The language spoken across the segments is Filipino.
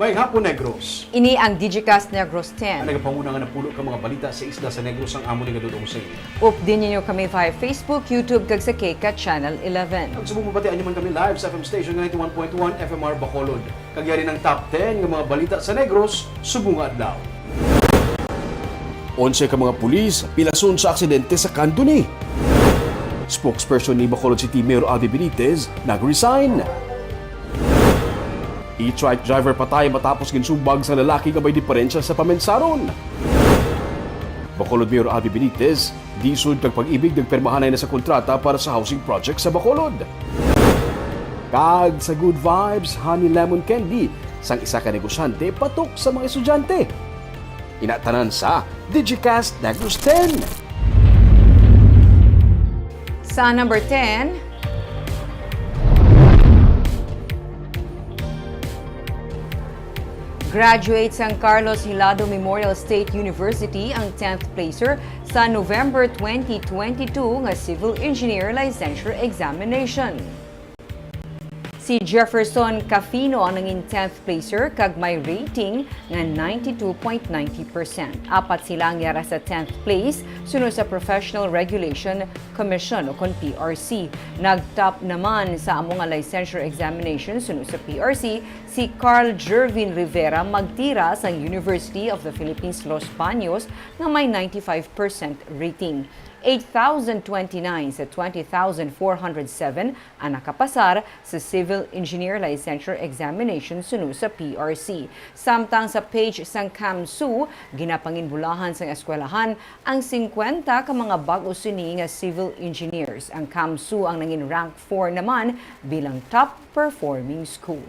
May hapon, Negros. Ini ang Digicast Negros Ang 10. nagapanguna nga napulo ka mga balita sa isla sa Negros ang amo ni Gadudong sa inyo. Updin niyo kami via Facebook, YouTube, kag sa Kika Channel 11. Ang sumubabatian nyo man kami live sa FM station nga 91.1 FMR Bacolod. Kagyari ng top 10 ng mga balita sa Negros, subong adlaw. 11 ka mga pulis, pilason sa aksidente sa Candoni. Spokesperson ni Bacolod City Mayor Aldi Benitez nag-resign. E-trike driver patay matapos ginsubag sa lalaki nga may diferensya sa pamensaron. Bacolod Mayor Aldi Benitez, disod kag pag-ibig nagpermahanay na sa kontrata para sa housing project sa Bacolod. Kag sa good vibes, honey lemon candy, sang isa ka negosyante patok sa mga estudyante. Inatanan sa Digicast Negros 10. Sa number 10, graduate San Carlos Hilado Memorial State University ang 10th placer sa November 2022 nga Civil Engineer Licensure Examination. Si Jefferson Cafino ang nanging 10th placer kag may rating nga 92.90%. Apat silang yara sa 10th place sunod sa Professional Regulation Commission o kon PRC. Nag-top naman sa among nga licensure examination sunod sa PRC si Carl Jervin Rivera magtira sa University of the Philippines Los Baños nga may 95% rating. 8,029 sa 20,407 ang nakapasar sa Civil Engineer Licensure Examination sunod sa PRC. Samtang sa page sang CAMSU, ginapanginbulahan sa eskwelahan ang 50 ka mga bago sini nga civil engineers. Ang CAMSU ang nangin rank 4 naman bilang top performing school.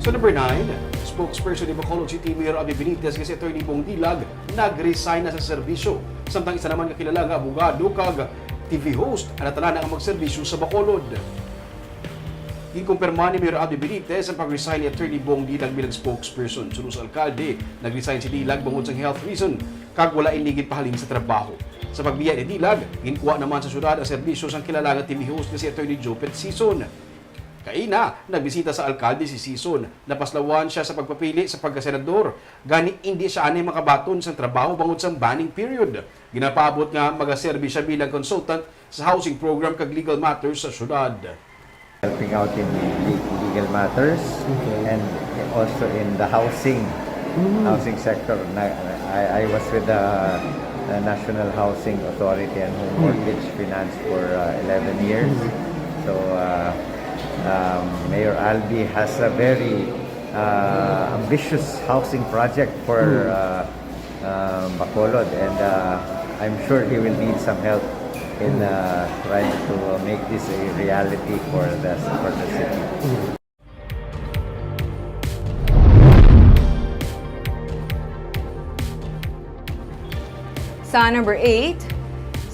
Sa number 9, spokesperson ni Bacolod City Mayor Aldi Benitez kasi Attorney Bong Dilag nag-resign na sa serbisyo. Samtang isa naman kakilala nga abogado kag TV host ang natanan ang magserbisyo sa Bacolod. Gikumpirma ni Mayor Aldi Benitez ang pag-resign ni Attorney Bong Dilag bilang spokesperson. Sunod sa alkalde, nag-resign si Dilag bangod sa health reason kag wala iligid pahalin sa trabaho. Sa pagbiya ni Dilag, ginkuha naman sa syudad ang serbisyo sa kilala nga TV host na si Attorney Jopet Sison. Kaina, nagbisita sa alkalde si Sison. Napaslawan siya sa pagpapili sa pagkasenador. Gani hindi siya anay makabaton sa trabaho bangod sa banning period. Ginapaabot nga magaserbi siya bilang consultant sa housing program kag legal matters sa syudad. Helping out in legal matters and also in the housing sector. I was with the National Housing Authority and Home Mortgage Finance for 11 years. So Mayor Albi has a very ambitious housing project for Bacolod, and I'm sure he will need some help in trying to make this a reality for the city. Sa number 8,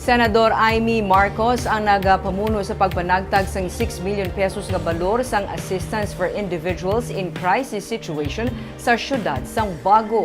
Senador Amy Marcos ang nagapamuno sa pagpanagtag sang 6 million pesos nga balor sang assistance for individuals in crisis situation sa syudad sang Bago.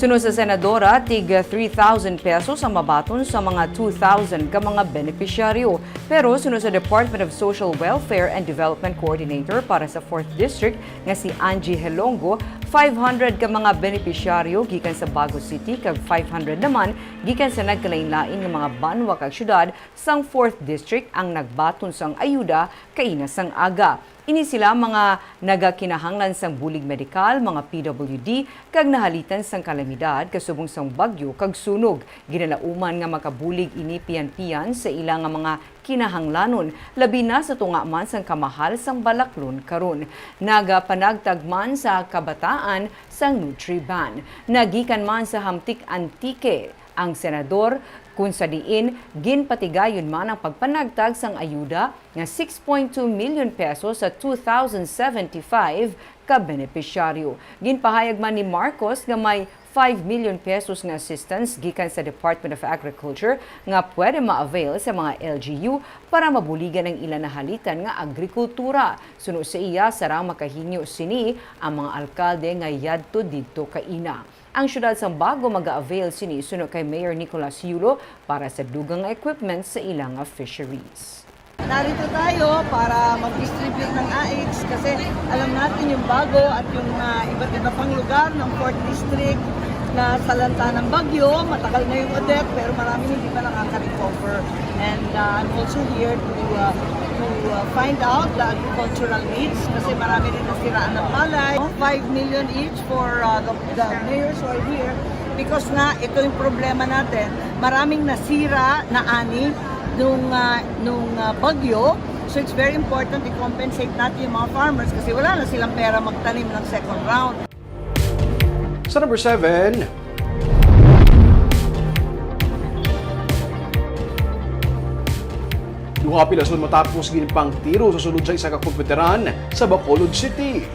Sunod sa senadora, tig 3,000 pesos ang mabaton sa mga 2,000 ka mga benepisyaryo. Pero sunod sa Department of Social Welfare and Development Coordinator para sa 4th District nga si Angie Helongo, 500 ka mga benepisyaryo gikan sa Bago City kag 500 naman gikan sa nagkalain-lain nga mga banwa kag syudad sang 4th District ang nagbaton sang ayuda kaina sang aga. Ini sila mga nagakinahanglan sang bulig medikal, mga PWD, kag nahalitan sang kalamidad kasubong sang bagyo kag sunog. Ginalauman nga makabulig ini pian-pian sa ilang mga kinahanglanon, labi na sa tunga man sang kamahal sang balaklon karon. Nagapanagtagman sa kabataan sang Nutriban. Nagikan man sa hamtik antike ang senador kung sa diin ginpatigayon man ang pagpanagtag sang ayuda nga 6.2 million pesos sa 2,075 ka benepisyaryo. Ginpahayag man ni Marcos nga may 5 million pesos nga assistance gikan sa Department of Agriculture nga pwede ma-avail sa mga LGU para mabuligan ang ilan na halitan nga agrikultura. Sunod sa iya, sarang makahinyo sini ang mga alkalde nga yadto didto kaina. Ang syudad sang Bago mag-avail sini sunod kay Mayor Nicolas Yulo para sa dugang equipment sa ilang fisheries. Narito tayo para mag-distribute ng AX kasi alam natin yung Bago at yung iba't iba pang lugar ng 4th District na salanta ng bagyo. Matagal na yung Odette pero marami hindi pa nakaka-recover. And I'm also here to find out the agricultural needs kasi marami rin nasiraan ng palay. 5 million each for the mayors who are here because nga ito yung problema natin. Maraming nasira na ani nung bagyo. So it's very important i-compensate natin yung mga farmers kasi wala na silang pera magtanim ng second round. Sa number 7, duha pilason matapos ginpang tiro sa sulod sa isa ka komputeran sa Bacolod City.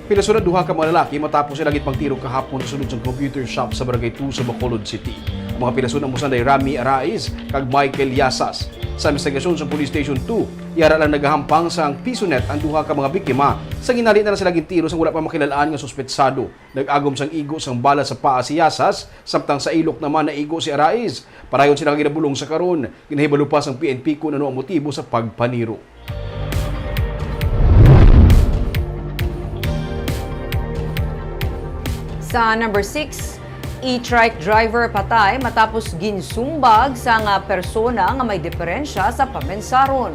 Pilason na duha ka mga lalaki matapos sila gitpang tiro kahapon sa sulod sa computer shop sa Barangay 2 sa Bacolod City. Ang mga pilason ang musanday Rami Araiz kag Michael Yasas. Sa investigasyon sa Police Station 2, yara lang nagahampang sa pisonet ang duha ka mga biktima sa ginali na sila gintiro sang wala pa makilalaan nga suspetsado. Nag-agom sang igo sang bala sa paa si Yasas, samtang sa ilok naman na igo si Araiz. Parayon sila ginabulong sa karon, ginahibalo pa sang PNP kung ano ang motibo sa pagpaniro. Sa number 6, e-trike driver patay matapos ginsumbag sa nga persona nga may diferensya sa pamensaron.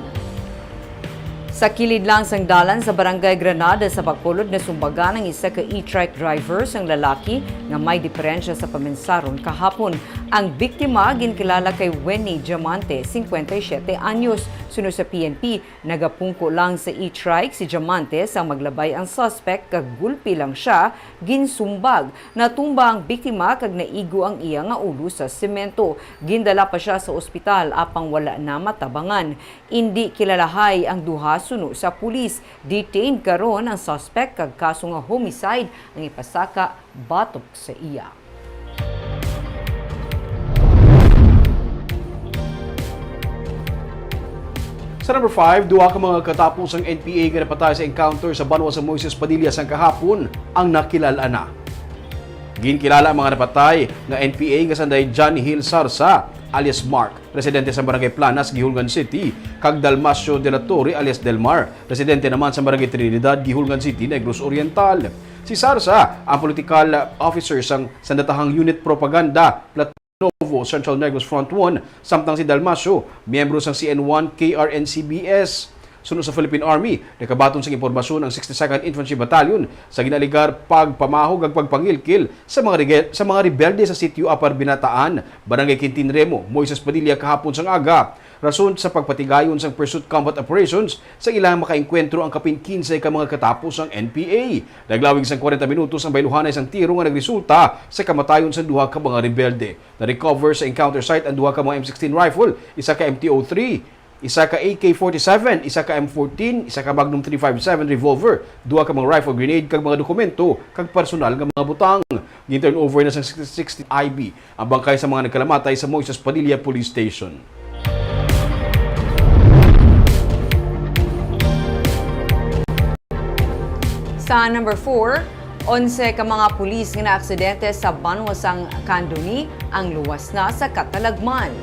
Sa kilid lang sang dalan sa Barangay Granada sa Bacolod na sumbagan ng isa ka e-trike driver sang lalaki nga may diferensya sa pamensaron kahapon. Ang biktima ginkilala kay Wenny Diamante, 57 anyos. Sunod sa PNP, nagapungko lang sa e-trike si Diamante sa maglabay ang suspect kag gulpi lang siya, ginsumbag. Natumba ang biktima kag naigo ang iya nga ulo sa semento. Gindala pa siya sa ospital apang wala na matabangan. Indi kilalahay ang duha suno sa pulis. Detained karon ang suspect kag kaso nga homicide ang ipasaka batok sa iya. Sa number 5, duha ka mga katapos ang NPA nga napatay sa encounter sa banwa sa Moises Padilla sang kahapon ang nakilala na. Ginkilala ang mga napatay nga NPA nga sanday John Hill Sarsa alias Mark, residente sa Barangay Planas, Gihulgan City, kag Dalmasio de la Torre alias Delmar, residente naman sa Barangay Trinidad, Gihulgan City, Negros Oriental. Si Sarsa, ang political officer sang sandatahang unit propaganda Novo Central Negros Front 1, samtang si Dalmasio, miyembro ng CN1 KRNCBS. Sunod sa Philippine Army, nakabaton sa impormasyon ang 62nd Infantry Battalion sa ginaligar pagpamahog ag pagpangilkil sa mga rebelde sa sitio Apar Binataan, Barangay Quintinremo, Moises Padilla kahapon sang aga. Rason sa pagpatigayon sang pursuit combat operations sa ilang makaengkwentro ang kapin 15 ka mga katapos ang NPA. Naglawig sang 40 minutos ang bayluhanay sang tiro nga nagresulta sa kamatayon sa duha ka mga rebelde. Na-recover sa encounter site ang duha ka mga M16 rifle, isa ka MTO3, isa ka AK-47, isa ka M14, isa ka Magnum 357 revolver, duha ka mga rifle grenade kag mga dokumento kag personal nga mga butang. Gin-turn over na sa 60 IB ang bangkay sa mga nagkalamatay sa Moises Padilla Police Station. Sa number 4, 11 ka mga pulis nga naaksidente sa banwasang Candoni ang luwas na sa katalagman.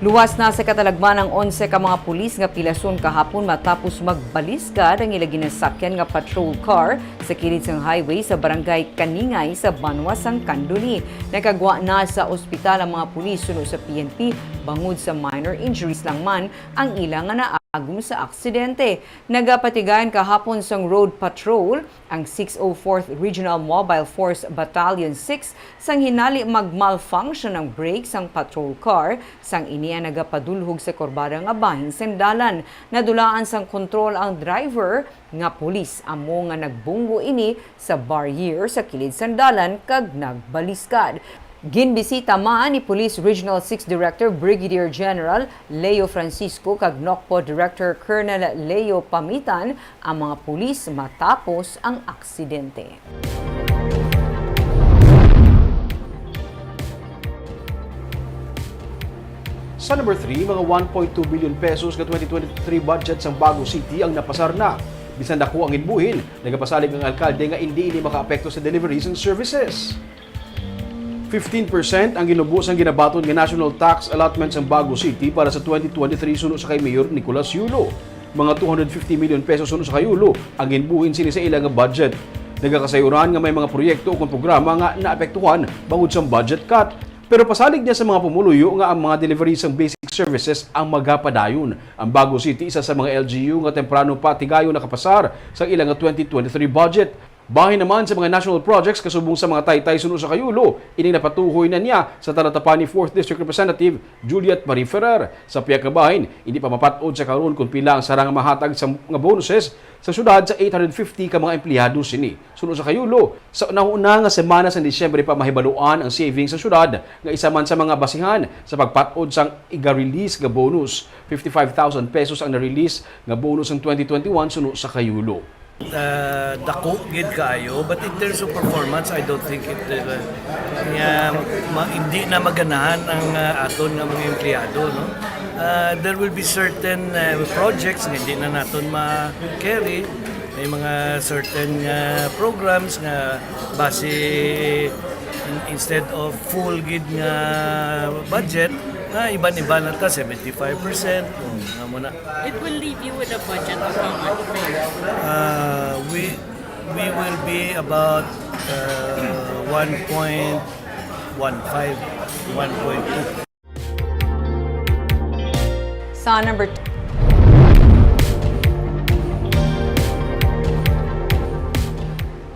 Luwas na sa katalagman ang 11 ka mga pulis nga pilason kahapon matapos magbalisgad ang ila ginasakyan nga patrol car sa kilid sang highway sa Barangay Kaningay sa banwasang Candoni. Nakagwa na sa ospital ang mga pulis sunod sa PNP bangod sa minor injuries lang man ang ilang nga naagom sa aksidente. Nagapatigayan kahapon sang road patrol ang 604th Regional Mobile Force Battalion 6 sang hinali mag-malfunction ng brakes ang patrol car sang iniya nagapadulhog sa kurbada nga bahin sendalan. Nadulaan sang kontrol ang driver nga pulis amo nga nagbunggo ini sa barrier sa kilid sandalan kag nagbaliskad. Ginbisita man ni Police Regional 6 Director Brigadier General Leo Francisco kag NOCPO Director Colonel Leo Pamitan ang mga pulis matapos ang aksidente. Sa number 3, mga 1.2 billion pesos ka 2023 budget sang Bago City ang napasar na. Bisan dako ang inbuhin, nagapasalig ang alkalde nga hindi ini makaapekto sa deliveries and services. 15% ang ginubos ang ginabaton nga national tax allotment sa Bago City para sa 2023 suno sa kay Mayor Nicolas Yulo. Mga 250 million pesos suno sa kay Yulo ang ginbuhin sini sa ilang nga budget. Nagakasayuran nga may mga proyekto o programa nga naapektuhan bangod sa budget cut. Pero pasalig niya sa mga pumuluyo nga ang mga deliveries ng basic services ang magapadayon. Ang Bago City isa sa mga LGU nga temprano pa tigayo nakapasar sa ilang nga 2023 budget. Bahin naman sa mga national projects kasubong sa mga taytay suno sa Kayulo, ining napatuhoy na niya sa talatapan ni 4th District Representative Juliet Marie Ferrer. Sa piyak nga bahin, hindi pa mapatod sa karon kung pila ang sarang mahatag sa mga bonuses sa syudad sa 850 ka mga empleyado sini. Suno sa Kayulo, sa una nga semana sa Disyembre pa mahibaluan ang savings sa syudad nga isa man sa mga basihan sa pagpatod sang iga-release nga bonus. 55,000 pesos ang na-release nga bonus ng 2021 suno sa Kayulo. Dako gid kaayo, but in terms of performance I don't think it hindi na maganahan ang aton nga mga empleyado, no. There will be certain projects nga hindi na naton ma-carry. May mga certain programs nga base instead of full gid nga budget na iban-iba na ta 75% nga muna. It will leave you with a budget of how much, Mayor? We will be about 1.15, 1.2. Sa number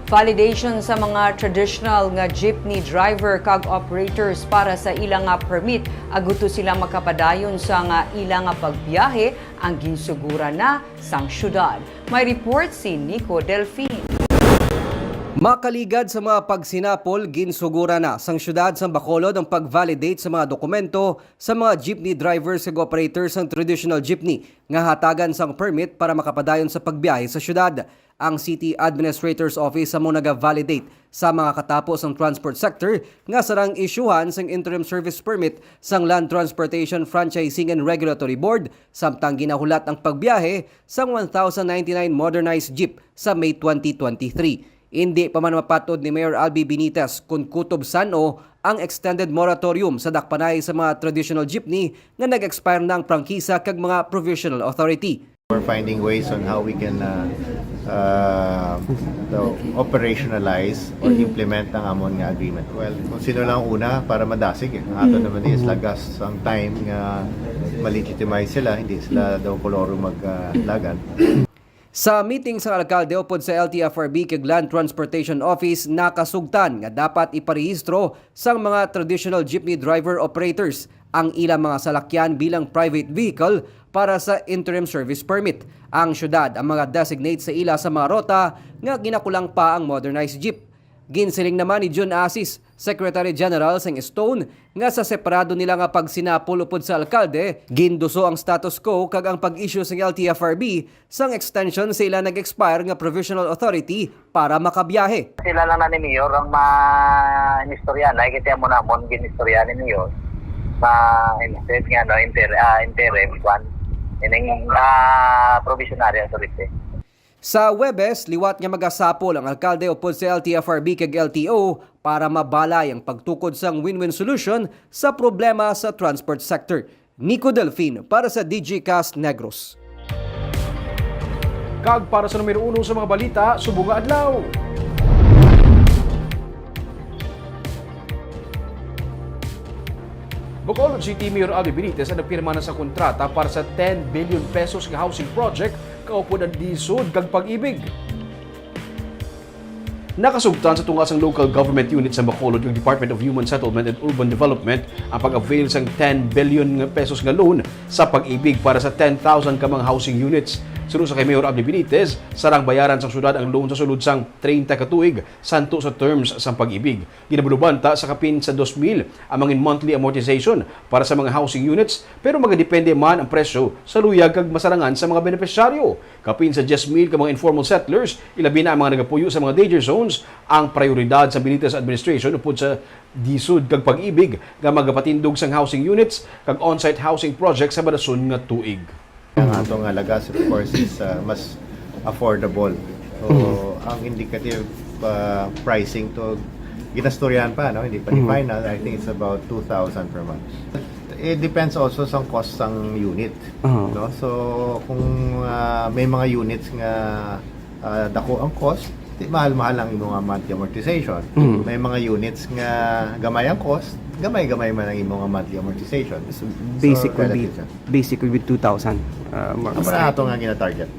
validation sa mga traditional nga jeepney driver kag operators para sa ilang nga permit aguto sila makapadayon sa nga ilang nga pagbiyahe ang ginsugura na sang syudad. May report si Nico Delfin. Makaligad sa mga pagsinapol, ginsugura na sang syudad sa Bacolod ang pag-validate sa mga dokumento sa mga jeepney drivers ug operators ng traditional jeepney nga hatagan sang permit para makapadayon sa pagbiyahe sa syudad. Ang City Administrator's Office amo naga-validate sa mga katapos ng transport sector nga sarang isyuhan sang interim service permit sang Land Transportation Franchising and Regulatory Board samtang ginahulat ang pagbiyahe sang 1,099 modernized jeep sa May 2023. Hindi pa man mapatod ni Mayor Albi Benitez kung kutob sano ang extended moratorium sa dakpanay sa mga traditional jeepney nga nag-expire na ang prangkisa kag mga provisional authority. We're finding ways on how we can operationalize or implement ang amon nga agreement. Well, kung sino lang una para madasig ang ato naman is lagas ang time nga ma-legitimize sila, hindi sila daw koloro maglagan. Sa meeting sa alkalde upod sa LTFRB kag Land Transportation Office nakasugtan nga dapat iparehistro sang mga traditional jeepney driver operators ang ilang mga salakyan bilang private vehicle para sa interim service permit. Ang syudad ang mga designate sa ila sa mga rota nga ginakulang pa ang modernized jeep. Ginsiling naman ni June Asis, Secretary General sang Stone, nga sa separado nila nga pagsinapol upod sa alkalde, ginduso ang status quo kag ang pag-issue sa LTFRB sang extension sa ila nag-expire nga provisional authority para makabiyahe. Sila lang na ni Mayor ang ma-inistorya na, ikita mo namon ginistorya ni Mayor sa instead nga no, interim one, ining provisionary authority. Sa Webes, liwat nga magasapol ang alkalde upod sa LTFRB kag LTO para mabalay ang pagtukod sang win-win solution sa problema sa transport sector. Nico Delfin para sa Digicast Negros. Kag para sa numero 1 sa mga balita, subong adlaw. Bacolod City Mayor Albi Benitez ang nagpirma na sa kontrata para sa 10 billion pesos nga housing project kaupod ang disod kag pag-ibig. Nakasugtan sa tungasang local government unit sa Bacolod ng Department of Human Settlement and Urban Development ang pag-avail sang 10 billion pesos nga loan sa pag-ibig para sa 10,000 ka mga housing units. Sunod sa kay Mayor Albi Benitez, sarang bayaran sa syudad ang loan sa sulod sang 30 ka tuig santo sa terms sa pag-ibig. Ginabulubanta sa kapin sa 2,000 ang mga monthly amortization para sa mga housing units pero magadepende man ang presyo sa luyag kag masarangan sa mga benepisyaryo. Kapin sa 10,000 ka mga informal settlers, ilabi na ang mga nagapuyo sa mga danger zones ang prioridad sa Benitez administration upod sa disud kag pag-ibig nga magapatindog sang housing units kag on-site housing projects sa badason nga tuig. Ang atong alagas, of course, is mas affordable. So, ang indicative pricing to ginastoryahan pa, no? Hindi pa ni final. I think it's about 2,000 per month. It depends also sa cost ng unit, no? So kung may mga units nga dako ang cost, mahal-mahal ang imong monthly amortization. May mga units nga gamay ang cost, gamay-gamay man ang imong monthly amortization. So, basic will be 2,000. More. Amo na ato nga gina-target.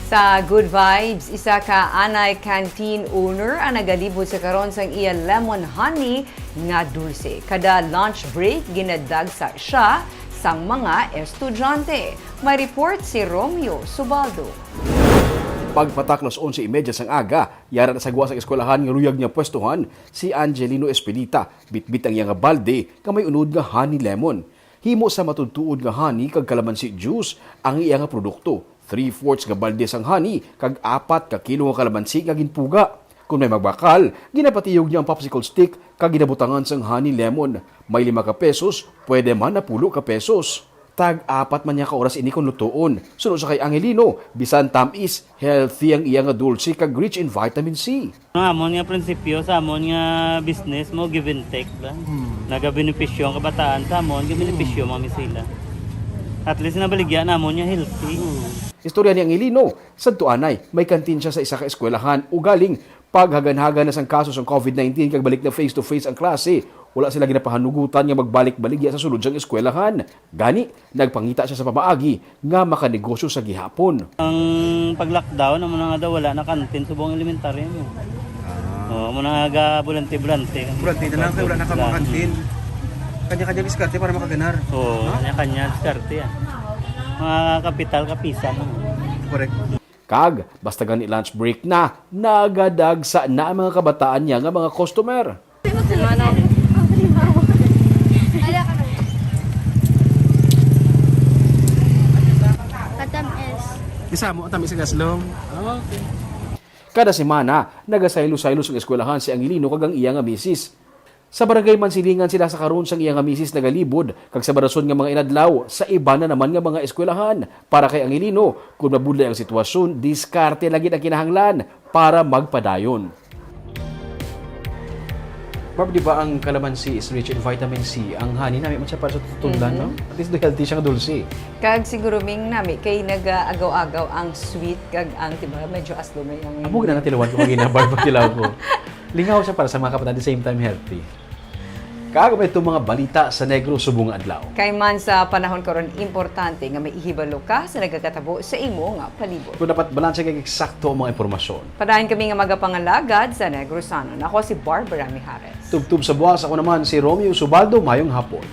Sa Good Vibes, isa ka anay canteen owner ang nagalibot sa karon sang iya lemon honey nga dulce. Kada lunch break ginadagsa siya sang mga estudyante. May report si Romeo Subaldo. Pagpatak nos 11:30 sang aga, yara na sagwa sa eskwelahan nga ruyag niya pwestuhan si Angelino Espelita. Bitbit ang iyang balde nga may unod nga honey lemon. Himo sa matudtuod nga honey kag kalamansi juice ang iya nga produkto. 3/4 nga balde sang honey kag 4 ka kilo nga kalamansi nga ginpuga. Kung may magbakal, ginapatiyog niya ang popsicle stick kag ginabutangan sang honey lemon. May 5 ka pesos, pwede man na 10 ka pesos. Tag-4 man niya ka oras ini kung lutoon. Sunod sa kay Angelino, bisan tamis, healthy ang iya nga dulce kag rich in vitamin C. Amon nga prinsipyo sa amon nga business mo give and take ba. Nagabenepisyo ang kabataan sa amon, gabenepisyo mami sila. At least nabaligyan namon niya healthy. Istorya ni Angelino, sadto anay, may kantin siya sa isa ka eskwelahan ugaling paghagan-hagan na sang kaso sa COVID-19 kag balik na face-to-face ang klase. Wala sila ginapahanugutan nga magbalik-baligya sa sulod sang eskwelahan. Gani, nagpangita siya sa pamaagi nga makanegosyo sa gihapon. Ang pag-lockdown, amo na nga daw wala na kantin sa buong elementarya mo. Amo na nga bulante-bulante. Bulante na lang kayo, wala na ka mga kantin. Kanya-kanya diskarte para makaganar. Oo, kanya-kanya diskarte yan. Mga kapital, kapisan. Correct. Kag, basta gani lunch break na, nagadagsa na ang mga kabataan niya nga mga customer. Isa mo, tamis sa gaslom. Okay. Kada semana, nagasaylo-saylo sa eskwelahan si Angelino kag ang iya nga misis. Sa barangay Mansilingan sila sa karon sang iya nga misis nagalibod kag sa barason nga mga inadlaw sa iba na naman nga mga eskwelahan. Para kay Angelino, kung mabudlay ang sitwasyon, diskarte lagi ang kinahanglan para magpadayon. Barb, di ba ang kalamansi is rich in vitamin C? Ang honey namin man siya para sa tutundan, no? At least healthy siya nga dulce. Kag siguro ming nami kay nag-agaw-agaw ang sweet kag ang tiba medyo aslo may ang Amo na natilawan ko magina barb tilaw ko. Lingaw siya para sa mga kapatid at the same time healthy. Kaagap itong mga balita sa Negros subong adlaw. Kay man sa panahon karon importante nga may ihibalo ka sa nagakatabo sa imo nga palibot. Kung dapat balanse kay eksakto ang mga impormasyon. Padayon kami nga magapangalagad sa Negrosanon. Ako si Barbara Mijares. Tubtub sa buwas, ako naman si Romeo Subaldo, mayong hapon.